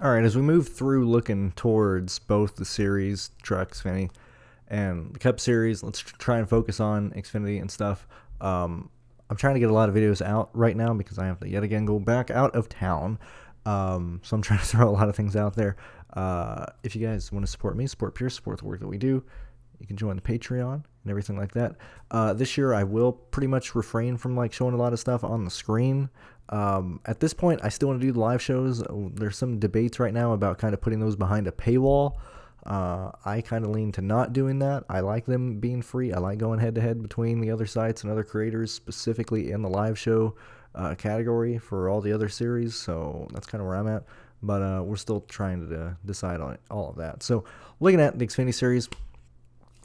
All right, as we move through looking towards both the series, Truck Xfinity, and the Cup Series, let's try and focus on Xfinity and stuff. I'm trying to get a lot of videos out right now because I have to yet again go back out of town. So I'm trying to throw a lot of things out there. If you guys want to support me, support Pearce, support the work that we do, you can join the Patreon and everything like that. This year I will pretty much refrain from like showing a lot of stuff on the screen. At this point, I still want to do the live shows. There's some debates right now about kind of putting those behind a paywall. I kind of lean to not doing that. I like them being free. I like going head to head between the other sites and other creators, specifically in the live show category for all the other series. So that's kind of where I'm at. But we're still trying to decide on all of that. So looking at the Xfinity Series,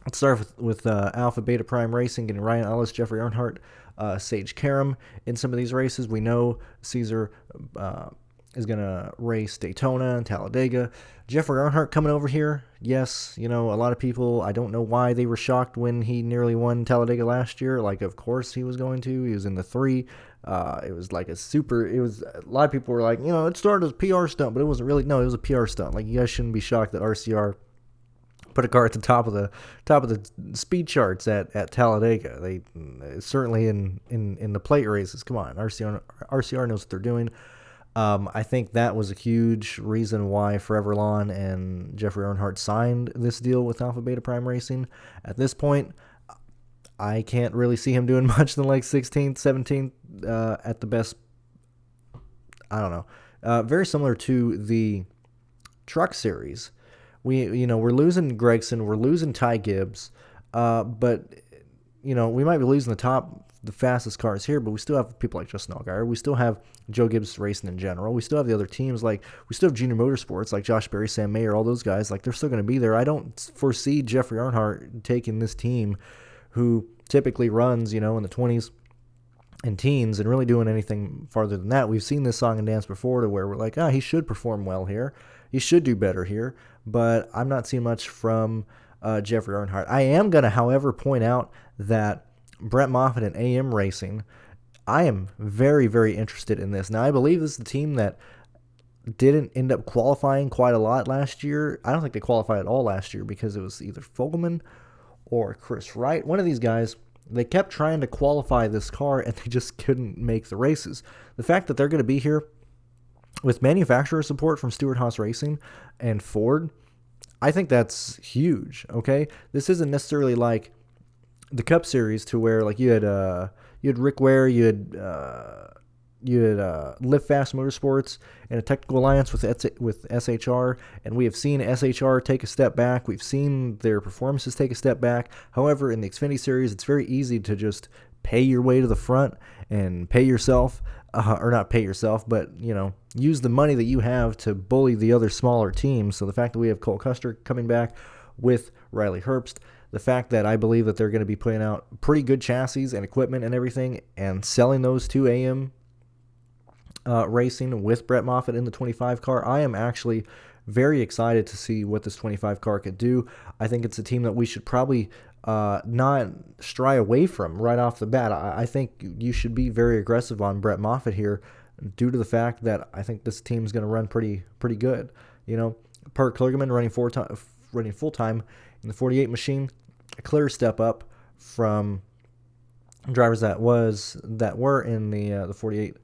let's start with Alpha Beta Prime Racing, getting Ryan Ellis, Jeffrey Earnhardt, Sage Karam in some of these races. We know Caesar is going to race Daytona and Talladega. Jeffrey Earnhardt coming over here. Yes, a lot of people, I don't know why they were shocked when he nearly won Talladega last year. Like, of course he was going to. He was in the 3. It was like a lot of people were like, it started as a PR stunt, but it wasn't really. No, it was a PR stunt. Like, you guys shouldn't be shocked that RCR put a car at the top of the speed charts at Talladega. They certainly in the plate races. Come on, RCR knows what they're doing. I think that was a huge reason why Forever Lawn and Jeffrey Earnhardt signed this deal with Alpha Beta Prime Racing. At this point, I can't really see him doing much than like 16th, 17th at the best. I don't know. Very similar to the Truck Series. We're losing Gregson, we're losing Ty Gibbs, but we might be losing the fastest cars here, but we still have people like Justin Allgaier. We still have Joe Gibbs Racing in general. We still have the other teams, like we still have Junior Motorsports, like Josh Berry, Sam Mayer, all those guys. Like, they're still going to be there. I don't foresee Jeffrey Earnhardt taking this team, who typically runs, in the 20s and teens, and really doing anything farther than that. We've seen this song and dance before, to where we're like, he should perform well here. He should do better here, but I'm not seeing much from Jeffrey Earnhardt. I am going to, however, point out that Brett Moffitt and AM Racing, I am very, very interested in this. Now, I believe this is the team that didn't end up qualifying quite a lot last year. I don't think they qualified at all last year because it was either Fogelman or Chris Wright. One of these guys, they kept trying to qualify this car, and they just couldn't make the races. The fact that they're going to be here with manufacturer support from Stewart-Haas Racing and Ford, I think that's huge, okay? This isn't necessarily like the Cup Series, to where like you had Rick Ware, you had Live Fast Motorsports and a technical alliance with SHR, and we have seen SHR take a step back. We've seen their performances take a step back. However, in the Xfinity Series, it's very easy to just pay your way to the front and pay yourself, or not pay yourself, but use the money that you have to bully the other smaller teams. So the fact that we have Cole Custer coming back with Riley Herbst, the fact that I believe that they're going to be putting out pretty good chassis and equipment and everything, and selling those to AM Racing with Brett Moffitt in the 25 car, I am actually very excited to see what this 25 car could do. I think it's a team that we should probably not stray away from right off the bat. I think you should be very aggressive on Brett Moffitt here, due to the fact that I think this team's going to run pretty good. Park Kligerman running full time in the 48 machine, a clear step up from drivers that were in the 48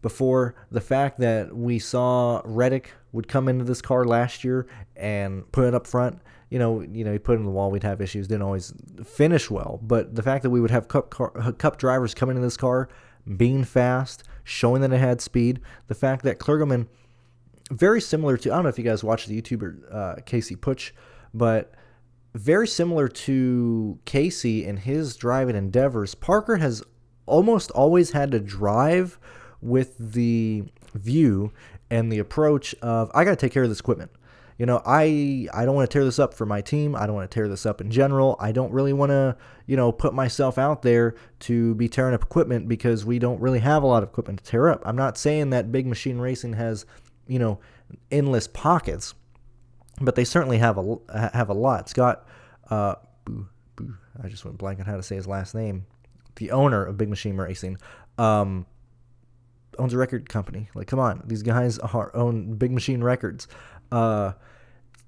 before. The fact that we saw Reddick would come into this car last year and put it up front, he put it in the wall, we'd have issues, didn't always finish well. But the fact that we would have cup drivers coming in this car, being fast, showing that it had speed, the fact that Kligerman, very similar to, I don't know if you guys watch the YouTuber Casey Putsch, but very similar to Casey in his driving endeavors, Parker has almost always had to drive with the view and the approach of, I got to take care of this equipment. I don't want to tear this up for my team. I don't want to tear this up in general. I don't really want to, put myself out there to be tearing up equipment, because we don't really have a lot of equipment to tear up. I'm not saying that big machine racing has, endless pockets, but they certainly have a lot. Scott, I just went blank on how to say his last name. The owner of Big Machine Racing, owns a record company. Like, come on, these guys own Big Machine Records.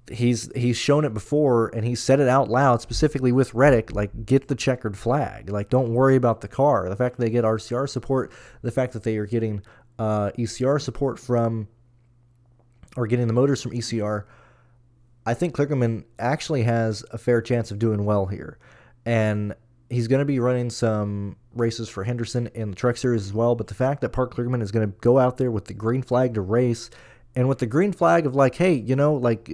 He's shown it before, and he said it out loud, specifically with Reddick, like, get the checkered flag. Like, don't worry about the car. The fact that they get RCR support, the fact that they are getting ECR support from, or getting the motors from ECR, I think Kligerman actually has a fair chance of doing well here. And he's going to be running some races for Henderson in the Truck Series as well, but the fact that Park Kligerman is going to go out there with the green flag to race, and with the green flag of like, hey, like,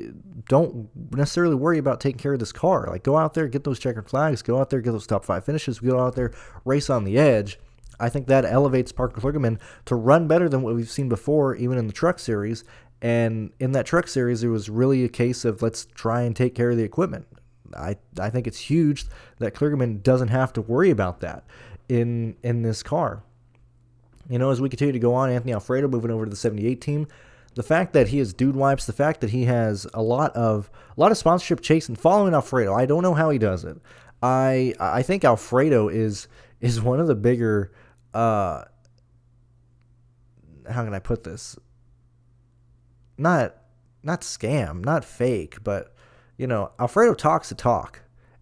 don't necessarily worry about taking care of this car. Like, go out there, get those checkered flags, go out there, get those top 5 finishes, go out there, race on the edge. I think that elevates Parker Kligerman to run better than what we've seen before, even in the Truck Series. And in that Truck Series, it was really a case of let's try and take care of the equipment. I think it's huge that Kligerman doesn't have to worry about that in this car. As we continue to go on, Anthony Alfredo moving over to the 78 team. The fact that he has dude wipes, the fact that he has a lot of sponsorship chasing, following Alfredo. I don't know how he does it. I think Alfredo is one of the bigger. How can I put this? Not scam, not fake, but Alfredo talks the talk,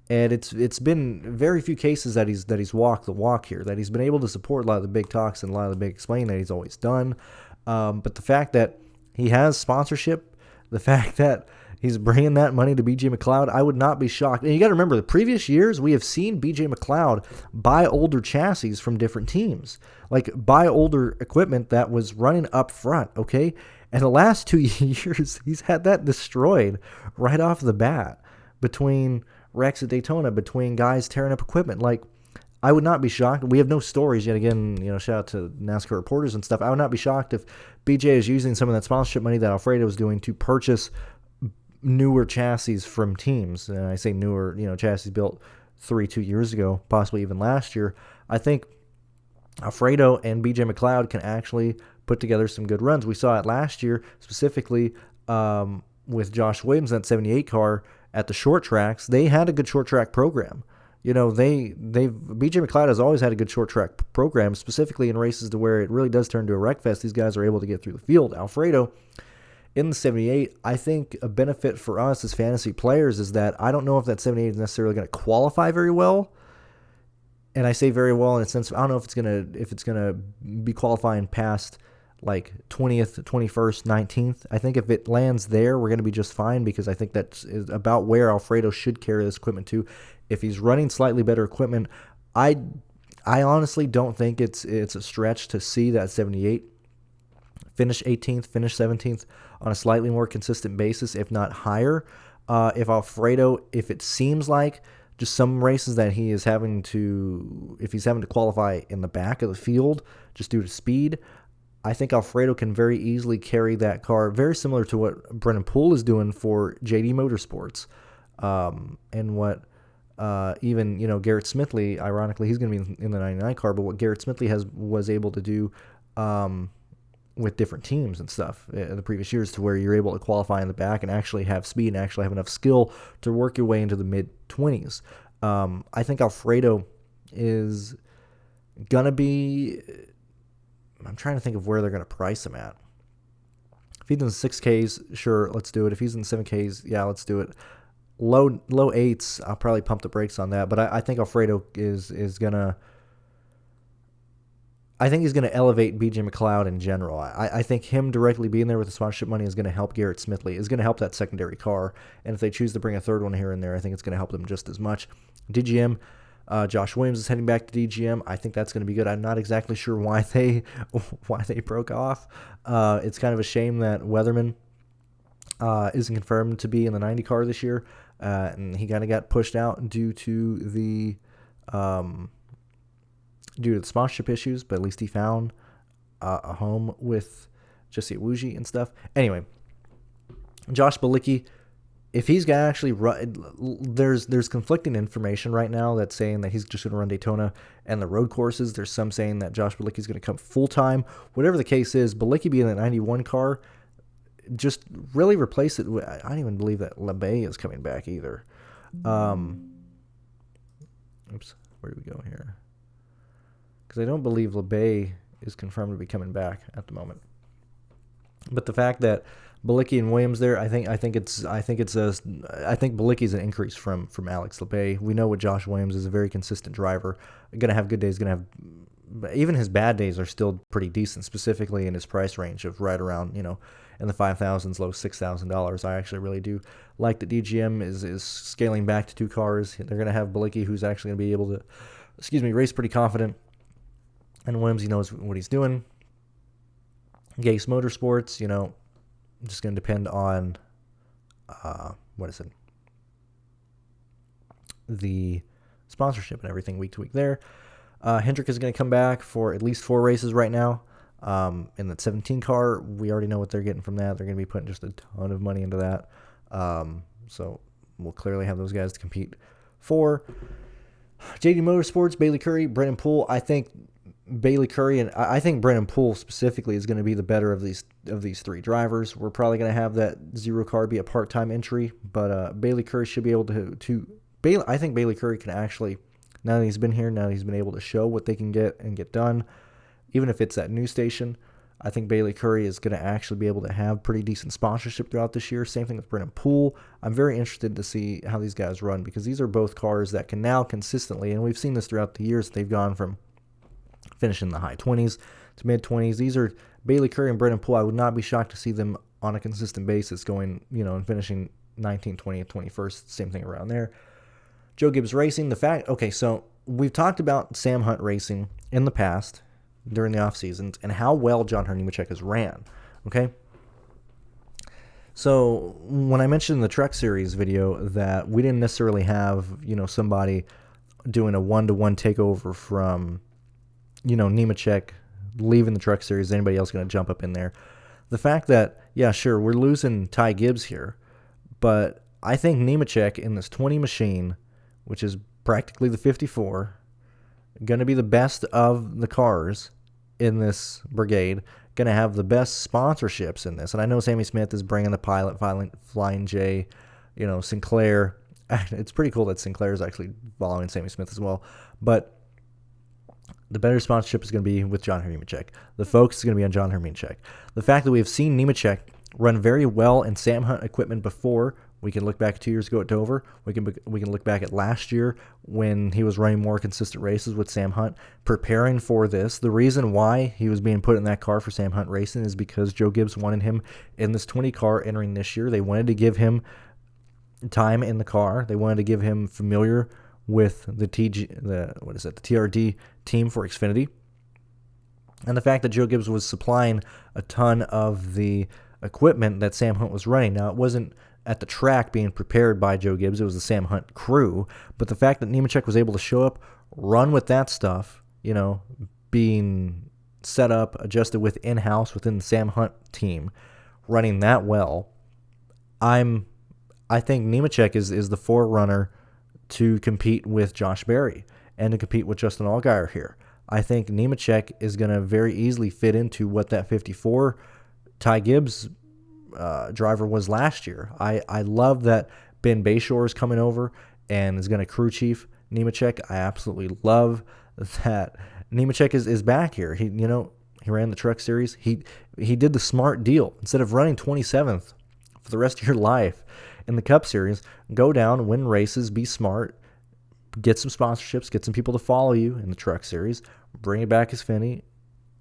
and it's been very few cases that he's walked the walk here, that he's been able to support a lot of the big talks and a lot of the big explaining that he's always done. But the fact that he has sponsorship, the fact that he's bringing that money to BJ McLeod, I would not be shocked. And you got to remember, the previous years, we have seen BJ McLeod buy older chassis from different teams, like buy older equipment that was running up front, okay? And the last 2 years, he's had that destroyed right off the bat between Rex at Daytona, between guys tearing up equipment. Like, I would not be shocked. We have no stories yet. Again, shout out to NASCAR reporters and stuff. I would not be shocked if BJ is using some of that sponsorship money that Alfredo is doing to purchase newer chassis from teams. And I say newer, chassis built 2 years ago, possibly even last year. I think Alfredo and BJ McLeod can actually put together some good runs. We saw it last year, specifically with Josh Williams, that 78 car at the short tracks. They had a good short track program. BJ McLeod has always had a good short track program, specifically in races to where it really does turn to a wreck fest. These guys are able to get through the field. Alfredo in the 78, I think a benefit for us as fantasy players is that I don't know if that 78 is necessarily going to qualify very well. And I say very well in a sense of, I don't know if it's gonna be qualifying past like 20th, 21st, 19th. I think if it lands there, we're going to be just fine, because I think that's about where Alfredo should carry this equipment to. If he's running slightly better equipment, I honestly don't think it's a stretch to see that 78 finish 18th, finish 17th on a slightly more consistent basis, if not higher. If it seems like just some races that he's having to qualify in the back of the field just due to speed, I think Alfredo can very easily carry that car, very similar to what Brennan Poole is doing for JD Motorsports, and what even Garrett Smithley, ironically, he's going to be in the 99 car, but what Garrett Smithley was able to do with different teams and stuff in the previous years, to where you're able to qualify in the back and actually have speed and actually have enough skill to work your way into the mid-20s. I think Alfredo is going to be... I'm trying to think of where they're going to price him at. If he's in the 6Ks, sure, let's do it. If he's in the 7Ks, yeah, let's do it. Low 8s, I'll probably pump the brakes on that. But I think Alfredo is going to... I think he's going to elevate BJ McLeod in general. I think him directly being there with the sponsorship money is going to help Garrett Smithley, is going to help that secondary car. And if they choose to bring a third one here and there, I think it's going to help them just as much. DGM, Josh Williams is heading back to DGM. I think that's going to be good. I'm not exactly sure why they broke off. It's kind of a shame that Weatherman isn't confirmed to be in the 90 car this year, and he kind of got pushed out due to the sponsorship issues. But at least he found a home with Jesse Iwuji and stuff. Anyway, Josh Bilicki, if he's going to actually run, there's conflicting information right now that's saying that he's just going to run Daytona and the road courses. There's some saying that Josh Bilicki is going to come full-time. Whatever the case is, Bilicki being in that 91 car, just really replace it. I don't even believe that LeBay is coming back either. Oops, where do we go here? Because I don't believe LeBay is confirmed to be coming back at the moment. But the fact that Bilicki and Williams there, I think Bilicki's an increase from Alex Lepay. We know what Josh Williams is, a very consistent driver. Gonna have good days. Even his bad days are still pretty decent, specifically in his price range of right around, in the $5,000s, low $6,000. I actually really do like that DGM is scaling back to 2 cars. They're going to have Bilicki, who's actually going to be able to, race pretty confident. And Williams, he knows what he's doing. Gase Motorsports, just going to depend on, the sponsorship and everything week to week there. Hendrick is going to come back for at least 4 races right now. In that 17 car, we already know what they're getting from that. They're going to be putting just a ton of money into that. So we'll clearly have those guys to compete for. JD Motorsports, Bailey Curry, Brennan Poole. I think Bailey Curry and I think Brennan Poole specifically is going to be the better of these 3 drivers. We're probably going to have that 0 car be a part-time entry, but Bailey Curry should be able to I think Bailey Curry can actually, now that he's been here, now that he's been able to show what they can get and get done, even if it's at new station, I think Bailey Curry is going to actually be able to have pretty decent sponsorship throughout this year. Same thing with Brennan Poole. I'm very interested to see how these guys run, because these are both cars that can now consistently, and we've seen this throughout the years, they've gone from finishing in the high 20s to mid 20s. These are Bailey Curry and Brennan Poole. I would not be shocked to see them on a consistent basis going, and finishing 19th, 20th, 21st, same thing around there. Joe Gibbs Racing, so we've talked about Sam Hunt Racing in the past during the off seasons and how well John Hunter Nemechek has ran. Okay. So when I mentioned in the Truck Series video that we didn't necessarily have, somebody doing a 1-to-1 takeover from, Nemechek leaving the Truck Series, is anybody else going to jump up in there? The fact that, yeah, sure, we're losing Ty Gibbs here, but I think Nemechek in this 20 machine, which is practically the 54, going to be the best of the cars in this brigade, going to have the best sponsorships in this. And I know Sammy Smith is bringing the Pilot, Flying J, Sinclair. It's pretty cool that Sinclair is actually following Sammy Smith as well. But the better sponsorship is going to be with John Hunter Nemechek. The focus is going to be on John Hunter Nemechek. The fact that we have seen Nemechek run very well in Sam Hunt equipment before. We can look back 2 years ago at Dover. We can look back at last year when he was running more consistent races with Sam Hunt, preparing for this. The reason why he was being put in that car for Sam Hunt Racing is because Joe Gibbs wanted him in this 20 car entering this year. They wanted to give him time in the car. They wanted to give him familiar with the TRD team for Xfinity. And the fact that Joe Gibbs was supplying a ton of the equipment that Sam Hunt was running. Now, it wasn't at the track being prepared by Joe Gibbs. It was the Sam Hunt crew. But the fact that Nemechek was able to show up, run with that stuff, being set up, adjusted in-house within the Sam Hunt team, running that well, I think Nemechek is the forerunner to compete with Josh Berry and to compete with Justin Allgaier here. I think Nemechek is going to very easily fit into what that 54 Ty Gibbs driver was last year. I love that Ben Bayshore is coming over and is going to crew chief Nemechek. I absolutely love that Nemechek is back here. He ran the Truck Series. He did the smart deal. Instead of running 27th for the rest of your life in the Cup Series, go down, win races, be smart, get some sponsorships, get some people to follow you in the Truck Series, bring it back as Xfinity,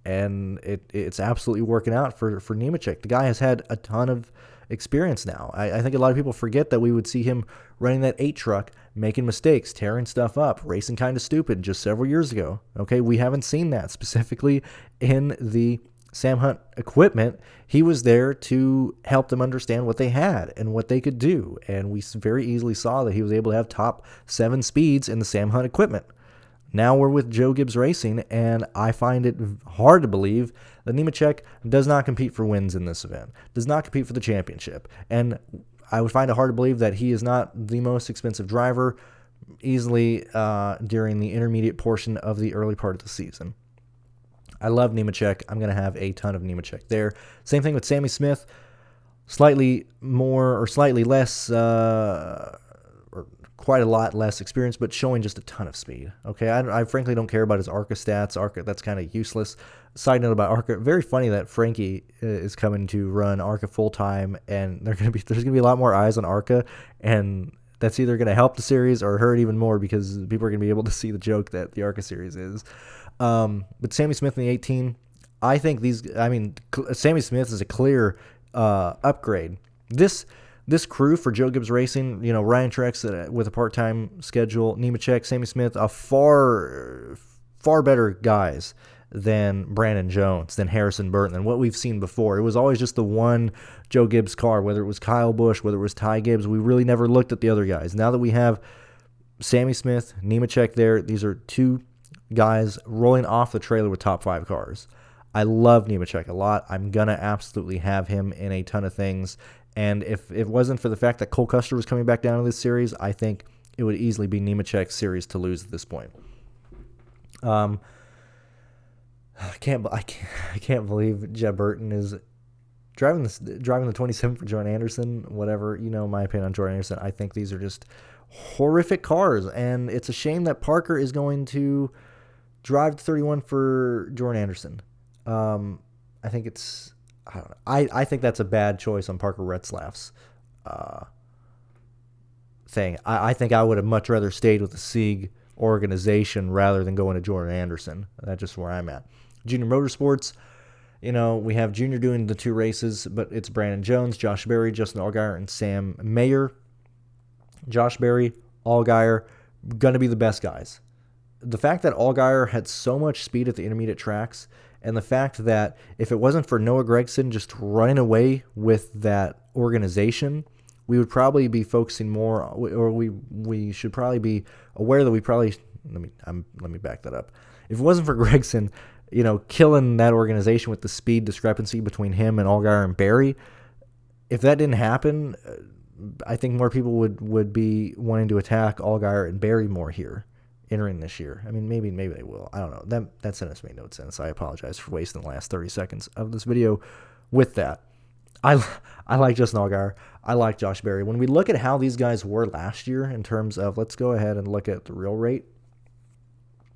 and it's absolutely working out for Nemechek. The guy has had a ton of experience now. I think a lot of people forget that we would see him running that 8 truck, making mistakes, tearing stuff up, racing kind of stupid just several years ago. Okay, we haven't seen that specifically in the Sam Hunt equipment. He was there to help them understand what they had and what they could do, and we very easily saw that he was able to have top 7 speeds in the Sam Hunt equipment. Now we're with Joe Gibbs Racing, and I find it hard to believe that Nemechek does not compete for wins in this event, does not compete for the championship, and I would find it hard to believe that he is not the most expensive driver easily during the intermediate portion of the early part of the season. I love Nemechek. I'm going to have a ton of Nemechek there. Same thing with Sammy Smith. Slightly more or slightly less, or quite a lot less experience, but showing just a ton of speed. Okay, I frankly don't care about his ARCA stats. ARCA, that's kind of useless. Side note about ARCA, very funny that Frankie is coming to run ARCA full time, and there's gonna be a lot more eyes on ARCA, and that's either gonna help the series or hurt even more because people are gonna be able to see the joke that the ARCA series is. But Sammy Smith in the 18, I think Sammy Smith is a clear upgrade. This crew for Joe Gibbs Racing, Ryan Truex with a part-time schedule, Nemechek, Sammy Smith, are far better guys than Brandon Jones, than Harrison Burton, than what we've seen before. It was always just the one Joe Gibbs car, whether it was Kyle Busch, whether it was Ty Gibbs. We really never looked at the other guys. Now that we have Sammy Smith, Nemechek there, these are two guys rolling off the trailer with top 5 cars. I love Nemechek a lot. I'm going to absolutely have him in a ton of things. And if it wasn't for the fact that Cole Custer was coming back down to this series, I think it would easily be Nemechek's series to lose at this point. I can't believe Jeb Burton is driving the 27 for Jordan Anderson. Whatever, my opinion on Jordan Anderson. I think these are just horrific cars, and it's a shame that Parker is going to drive the 31 for Jordan Anderson. I think it's, I don't know. I think that's a bad choice on Parker Retzlaff's thing. I think I would have much rather stayed with the Sieg organization rather than going to Jordan Anderson. That's just where I'm at. Junior Motorsports, we have Junior doing the 2 races, but it's Brandon Jones, Josh Berry, Justin Allgaier, and Sam Mayer. Josh Berry, Allgaier, going to be the best guys. The fact that Allgaier had so much speed at the intermediate tracks, and the fact that if it wasn't for Noah Gragson just running away with that organization, we would probably be focusing more, or we should probably be aware that let me back that up. If it wasn't for Gragson, killing that organization with the speed discrepancy between him and Allgaier and Berry, if that didn't happen, I think more people would be wanting to attack Allgaier and Berry more here entering this year. I mean, maybe they will. I don't know. That sentence made no sense. I apologize for wasting the last 30 seconds of this video with that. I like Justin Allgaier. I like Josh Berry. When we look at how these guys were last year in terms of, let's go ahead and look at the real rate.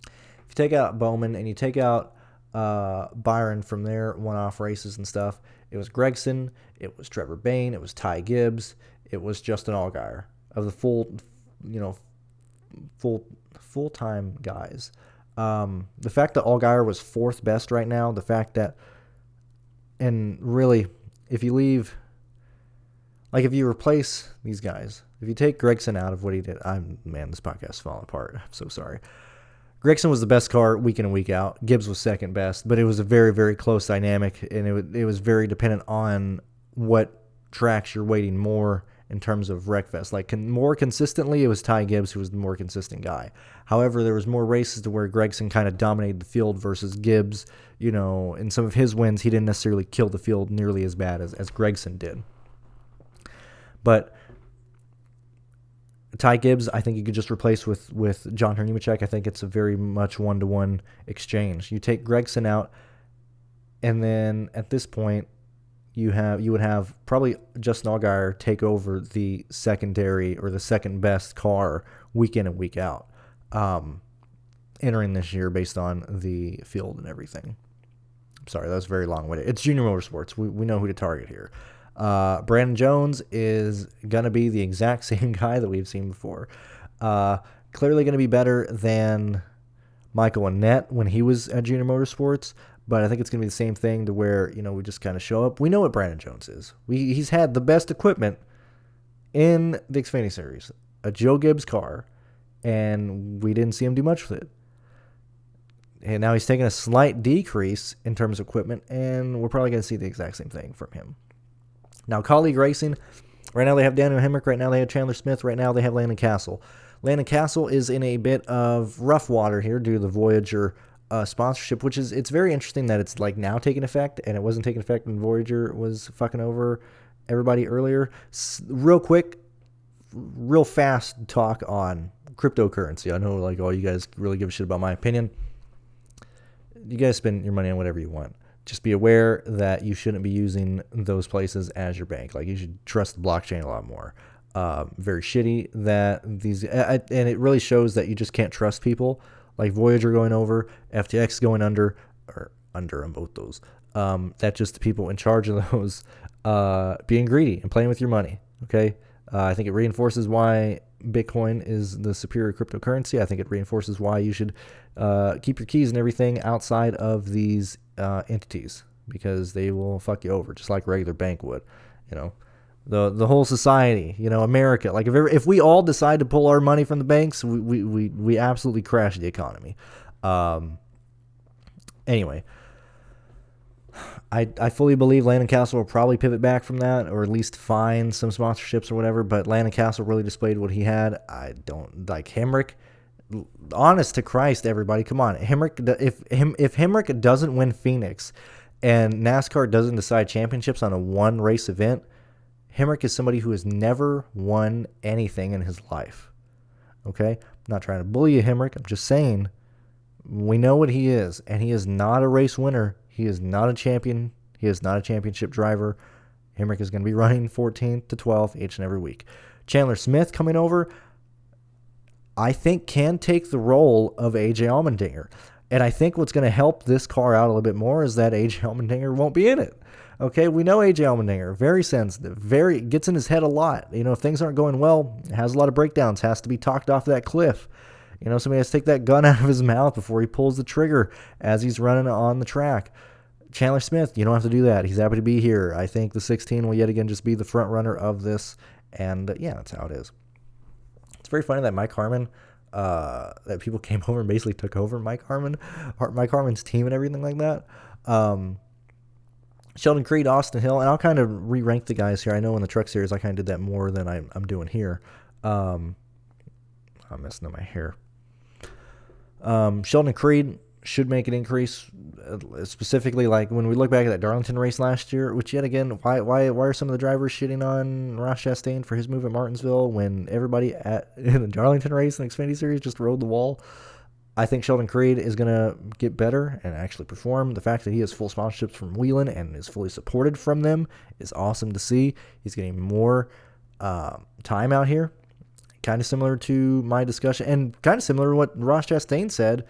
If you take out Bowman and you take out Byron from their one-off races and stuff, it was Gragson, it was Trevor Bayne, it was Ty Gibbs, it was Justin Allgaier of the full-time guys. The fact that Allgaier was 4th best right now, the fact that, and really, if you replace these guys, if you take Gragson out of what he did, this podcast is falling apart. I'm so sorry. Gragson was the best car week in and week out. Gibbs was 2nd best, but it was a very, very close dynamic, and it was very dependent on what tracks you're weighting more in terms of Wreckfest. More consistently, it was Ty Gibbs who was the more consistent guy. However, there was more races to where Gragson kind of dominated the field versus Gibbs. In some of his wins, he didn't necessarily kill the field nearly as bad as Gragson did. But Ty Gibbs, I think you could just replace with John Nemechek. I think it's a very much one-to-one exchange. You take Gragson out, and then at this point, you would have probably Justin Allgaier take over the secondary or the second best car week in and week out, entering this year based on the field and everything. I'm sorry, that was very long-winded. It's Junior Motorsports. We know who to target here. Brandon Jones is going to be the exact same guy that we've seen before. Clearly going to be better than Michael Annett when he was at Junior Motorsports, but I think it's going to be the same thing to where, we just kind of show up. We know what Brandon Jones is. He's had the best equipment in the Xfinity Series, a Joe Gibbs car, and we didn't see him do much with it. And now he's taking a slight decrease in terms of equipment, and we're probably going to see the exact same thing from him. Now, Colleague Racing, right now they have Daniel Hemrick, right now they have Chandler Smith, right now they have Landon Castle. Landon Castle is in a bit of rough water here due to the Voyager sponsorship, it's very interesting that it's now taking effect, and it wasn't taking effect when Voyager was fucking over everybody earlier. Real quick, real fast talk on cryptocurrency. I know all you guys really give a shit about my opinion. You guys spend your money on whatever you want. Just be aware that you shouldn't be using those places as your bank. You should trust the blockchain a lot more. very shitty that these, and it really shows that you just can't trust people. Like Voyager going over, FTX going under, or under on both those. That's just the people in charge of those being greedy and playing with your money. Okay, I think it reinforces why Bitcoin is the superior cryptocurrency. I think it reinforces why you should keep your keys and everything outside of these entities, because they will fuck you over just like regular bank would. You know, the whole society, you know, America. Like if we all decide to pull our money from the banks, we absolutely crash the economy. Anyway, I fully believe Landon Castle will probably pivot back from that, or at least find some sponsorships or whatever. But Landon Castle really displayed what he had. I don't like Hemrick. Honest to Christ, everybody, come on. Hemrick, if Hemrick doesn't win Phoenix and NASCAR doesn't decide championships on a one race event, Hemrick is somebody who has never won anything in his life. Okay? I'm not trying to bully you, Hemrick. I'm just saying we know what he is, and he is not a race winner. He is not a champion. He is not a championship driver. Hemrick is going to be running 14th to 12th each and every week. Chandler Smith coming over, I think, can take the role of AJ Allmendinger. And I think what's going to help this car out a little bit more is that AJ Allmendinger won't be in it. Okay, we know AJ Allmendinger, very sensitive, very gets in his head a lot. You know, if things aren't going well, has a lot of breakdowns, has to be talked off that cliff. You know, somebody has to take that gun out of his mouth before he pulls the trigger as he's running on the track. Chandler Smith, you don't have to do that. He's happy to be here. I think the 16 will yet again just be the front runner of this. And yeah, that's how it is. It's very funny that Mike Harmon, that people came over and basically took over Mike Harmon's team and everything like that. Sheldon Creed, Austin Hill, and I'll kind of re-rank the guys here. I know in the Truck Series I kind of did that more than I'm doing here. I'm messing up my hair. Sheldon Creed should make an increase, specifically like when we look back at that Darlington race last year, which yet again, why are some of the drivers shitting on Ross Chastain for his move at Martinsville when everybody in the Darlington race and Xfinity Series just rode the wall? I think Sheldon Creed is going to get better and actually perform. The fact that he has full sponsorships from Whelen and is fully supported from them is awesome to see. He's getting more time out here. Kind of similar to my discussion, and kind of similar to what Ross Chastain said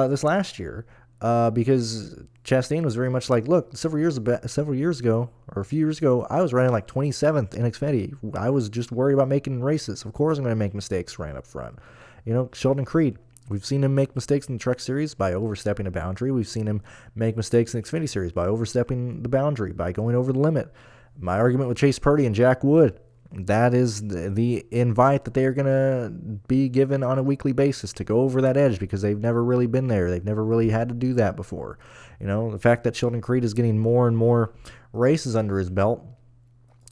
this last year, because Chastain was very much like, look, several years ago, or a few years ago, I was running like 27th in Xfinity. I was just worried about making races. Of course I'm going to make mistakes right up front. You know, Sheldon Creed, we've seen him make mistakes in the Truck Series by overstepping a boundary. We've seen him make mistakes in the Xfinity Series by overstepping the boundary, by going over the limit. My argument with Chase Purdy and Jack Wood, that is the invite that they are going to be given on a weekly basis to go over that edge, because they've never really been there. They've never really had to do that before. You know, the fact that Sheldon Creed is getting more and more races under his belt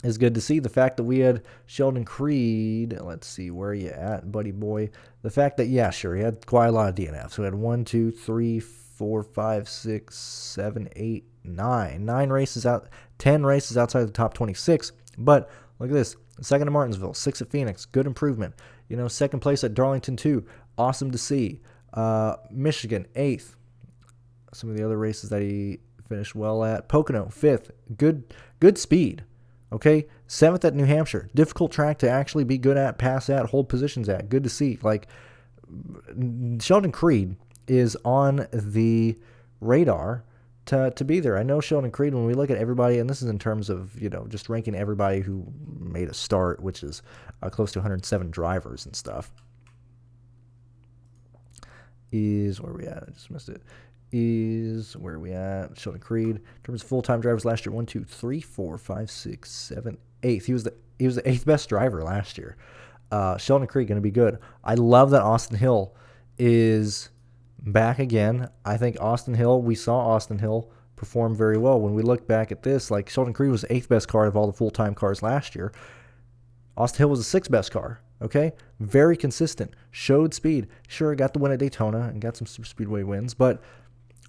is good to see. The fact that we had Sheldon Creed, let's see, where are you at, buddy boy? The fact that, yeah, sure, he had quite a lot of DNFs. So we had 1, 2, 3, 4, 5, 6, 7, 8, 9. 9 races out, 10 races outside the top 26. But look at this. Second at Martinsville, 6 at Phoenix, good improvement. You know, second place at Darlington 2, awesome to see. Michigan, 8th. Some of the other races that he finished well at. Pocono, 5th, good speed. Okay, 7th at New Hampshire, difficult track to actually be good at, pass at, hold positions at. Good to see. Like, Sheldon Creed is on the radar to be there. I know Sheldon Creed, when we look at everybody, and this is in terms of, you know, just ranking everybody who made a start, which is close to 107 drivers and stuff, is where we at? I just missed it. Is where we at? Sheldon Creed, in terms of full-time drivers last year, 1, 2, 3, 4, 5, 6, 7, 8th. He was the 8th best driver last year. Sheldon Creed going to be good. I love that Austin Hill is back again. I think we saw Austin Hill perform very well. When we look back at this, like, Sheldon Creed was the 8th best car of all the full-time cars last year. Austin Hill was the 6th best car. Okay? Very consistent. Showed speed. Sure, got the win at Daytona and got some super speedway wins, but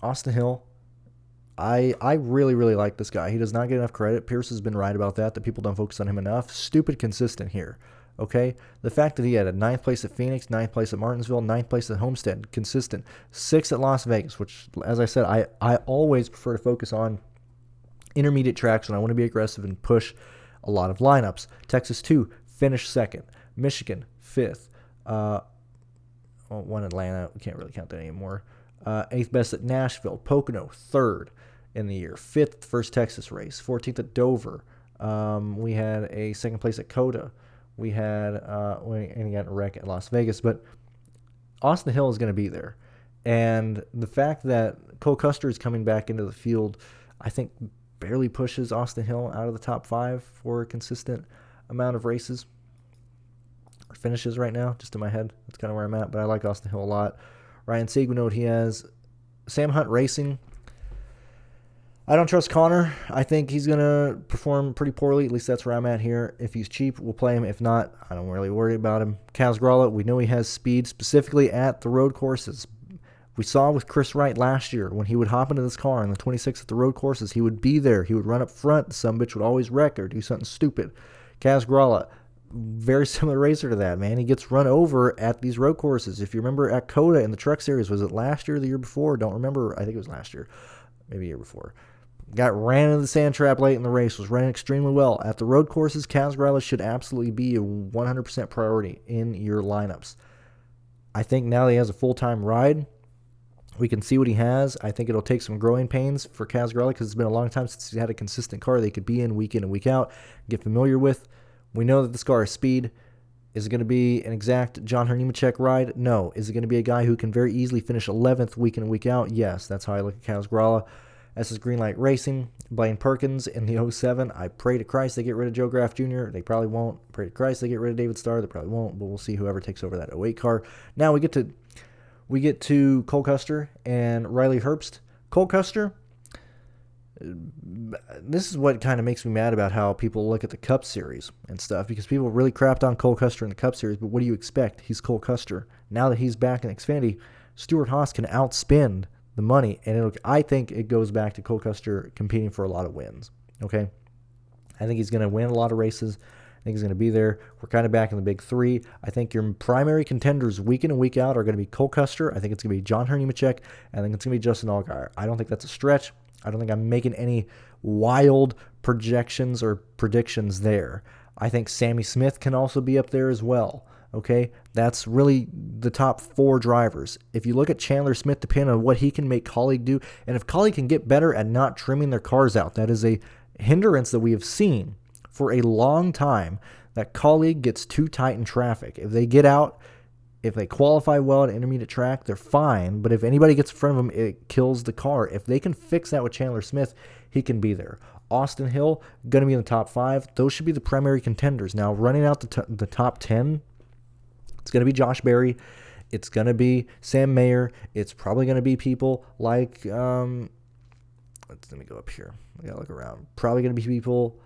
Austin Hill, I really, really like this guy. He does not get enough credit. Pearce has been right about that people don't focus on him enough. Stupid consistent here. Okay? The fact that he had a 9th place at Phoenix, 9th place at Martinsville, 9th place at Homestead, consistent. 6th at Las Vegas, which, as I said, I always prefer to focus on intermediate tracks when I want to be aggressive and push a lot of lineups. Texas 2, finished second. Michigan, fifth. One Atlanta. We can't really count that anymore. Eighth best at Nashville. Pocono, third in the year. Fifth at the first Texas race. 14th at Dover. We had a second place at Coda. We had and he got a wreck at Las Vegas. But Austin Hill is going to be there. And the fact that Cole Custer is coming back into the field, I think barely pushes Austin Hill out of the top 5 for a consistent amount of races or finishes right now, just in my head. That's kind of where I'm at, but I like Austin Hill a lot. Ryan Sieg, we know what he has. Sam Hunt Racing. I don't trust Connor. I think he's going to perform pretty poorly. At least that's where I'm at here. If he's cheap, we'll play him. If not, I don't really worry about him. Kaz Gralla, we know he has speed, specifically at the road courses. We saw with Chris Wright last year, when he would hop into this car on the 26th at the road courses, he would be there. He would run up front. The sumbitch would always wreck or do something stupid. Kaz Gralla, very similar racer to that, man. He gets run over at these road courses. If you remember at Coda in the Truck Series, was it last year or the year before? Don't remember. I think it was last year. Maybe the year before. Got ran into the sand trap late in the race, was running extremely well. At the road courses, Kaz Gralla should absolutely be a 100% priority in your lineups. I think now that he has a full-time ride, we can see what he has. I think it'll take some growing pains for Kaz Gralla because it's been a long time since he had a consistent car they could be in and week out, get familiar with. We know that this car is speed. Is it going to be an exact John Nemechek ride? No. Is it going to be a guy who can very easily finish 11th week in and week out? Yes. That's how I look at Kaz Gralla. SS Greenlight Racing, Blaine Perkins in the 07. I pray to Christ they get rid of Joe Graff Jr. They probably won't. Pray to Christ they get rid of David Starr. They probably won't, but we'll see whoever takes over that 08 car. Now we get to Cole Custer and Riley Herbst. Cole Custer, this is what kind of makes me mad about how people look at the Cup Series and stuff, because people really crapped on Cole Custer in the Cup Series, but what do you expect? He's Cole Custer. Now that he's back in Xfinity, Stuart Haas can outspend the money, and I think it goes back to Cole Custer competing for a lot of wins, okay? I think he's going to win a lot of races. I think he's going to be there. We're kind of back in the big 3. I think your primary contenders week in and week out are going to be Cole Custer. I think it's going to be John Nemechek. I think it's going to be Justin Allgaier. I don't think that's a stretch. I don't think I'm making any wild projections or predictions there. I think Sammy Smith can also be up there as well. Okay, that's really the top 4 drivers. If you look at Chandler Smith, depending on what he can make Colleague do, and if Colleague can get better at not trimming their cars out, that is a hindrance that we have seen for a long time, that Colleague gets too tight in traffic. If they get out, if they qualify well at intermediate track, they're fine, but if anybody gets in front of them, it kills the car. If they can fix that with Chandler Smith, he can be there. Austin Hill, going to be in the top 5. Those should be the primary contenders. Now, running out the top 10, it's going to be Josh Berry. It's going to be Sam Mayer. It's probably going to be people like, let me go up here. I got to look around. Probably going to be people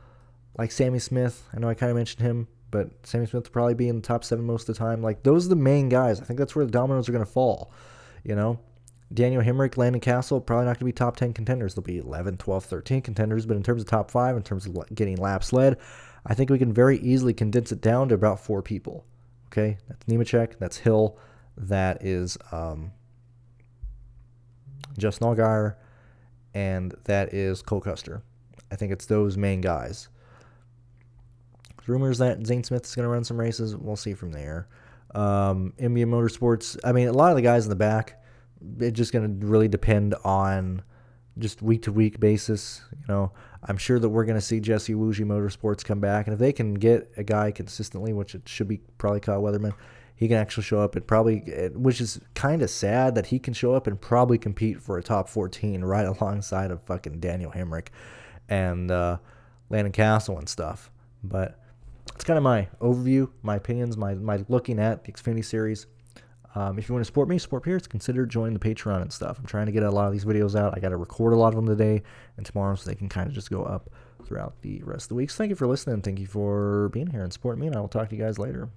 like Sammy Smith. I know I kind of mentioned him, but Sammy Smith will probably be in the top 7 most of the time. Like, those are the main guys. I think that's where the dominoes are going to fall, you know? Daniel Hemrick, Landon Castle, probably not going to be top 10 contenders. They'll be 11, 12, 13 contenders, but in terms of top 5, in terms of getting laps led, I think we can very easily condense it down to about 4 people. Okay, that's Nemechek, that's Hill, that is Justin Allgaier, and that is Cole Custer. I think it's those main guys. Rumors that Zane Smith is going to run some races. We'll see from there. MBM Motorsports, I mean, a lot of the guys in the back, it's just going to really depend on just week-to-week basis. You know, I'm sure that we're going to see Jesse Woogie Motorsports come back, and if they can get a guy consistently, which it should be probably Kyle Weatherman, he can actually show up and probably, which is kind of sad that he can show up and probably compete for a top 14 right alongside of fucking Daniel Hemrick and Landon Castle and stuff. But it's kind of my overview, my opinions, my looking at the Xfinity Series. If you want to support me, support Pearce, consider joining the Patreon and stuff. I'm trying to get a lot of these videos out. I got to record a lot of them today and tomorrow so they can kind of just go up throughout the rest of the week. So thank you for listening. Thank you for being here and supporting me, and I will talk to you guys later.